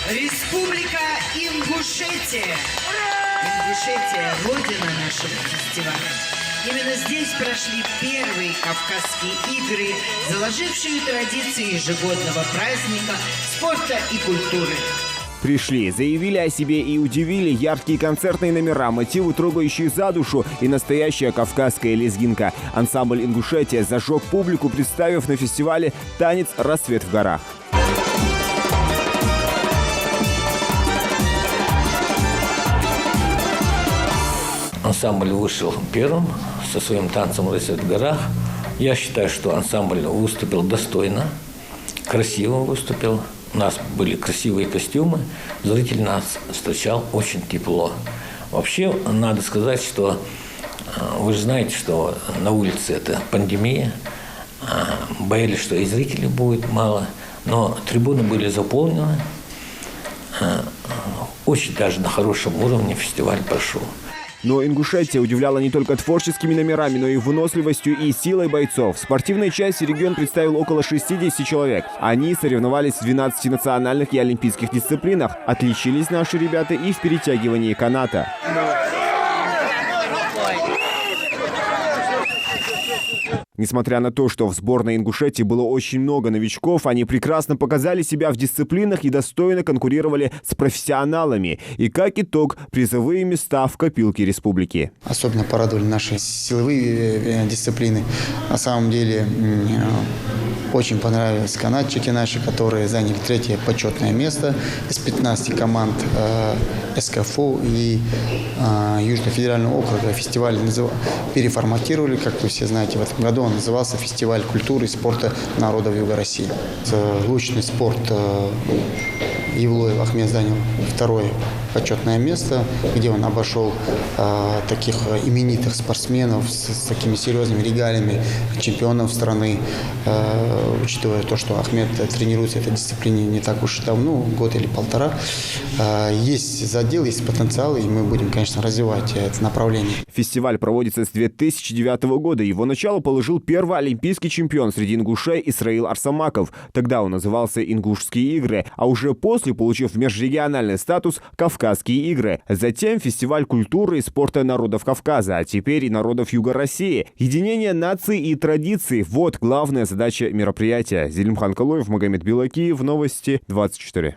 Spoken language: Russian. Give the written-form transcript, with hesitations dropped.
Республика Ингушетия. Ингушетия – родина нашего фестиваля. Именно здесь прошли первые Кавказские игры, заложившие традиции ежегодного праздника спорта и культуры. Пришли, заявили о себе и удивили яркие концертные номера, мотивы, трогающие за душу и настоящая кавказская лезгинка. Ансамбль «Ингушетия» зажег публику, представив на фестивале танец «Рассвет в горах». Ансамбль вышел первым со своим танцем «Рассвет в горах». Я считаю, что ансамбль выступил достойно, красиво выступил. У нас были красивые костюмы, зритель нас встречал очень тепло. Вообще, надо сказать, что вы же знаете, что на улице это пандемия, боялись, что и зрителей будет мало, но трибуны были заполнены, очень даже на хорошем уровне фестиваль прошел. Но Ингушетия удивляла не только творческими номерами, но и выносливостью и силой бойцов. В спортивной части регион представил около 60 человек. Они соревновались в 12 национальных и олимпийских дисциплинах. Отличились наши ребята и в перетягивании каната. Несмотря на то, что в сборной Ингушетии было очень много новичков, они прекрасно показали себя в дисциплинах и достойно конкурировали с профессионалами. И как итог, призовые места в копилке республики. Особенно порадовали наши силовые дисциплины. На самом деле очень понравились канатчики наши, которые заняли 3-е почетное место из 15 команд СКФУ и Южного федерального округа. Фестиваль переформатировали, как вы все знаете, в этом году он назывался «Фестиваль культуры и спорта народов Юга России». Лучный спорт Евлоев Ахмед занял 2-е почетное место, где он обошел таких именитых спортсменов с такими серьезными регалиями, чемпионов страны. Учитывая то, что Ахмед тренируется в этой дисциплине не так уж и давно, год или полтора, есть задел, есть потенциал, и мы будем, конечно, развивать это направление. Фестиваль проводится с 2009 года. Его начало положил первый олимпийский чемпион среди ингушей Исраил Арсамаков. Тогда он назывался «Ингушские игры», а уже после, получив межрегиональный статус, «Кавказские игры». Затем фестиваль культуры и спорта народов Кавказа, а теперь и народов Юга России. Единение наций и традиций – вот главная задача мероприятия. Зелимхан Калоев, Магомед Белакиев, Новости 24.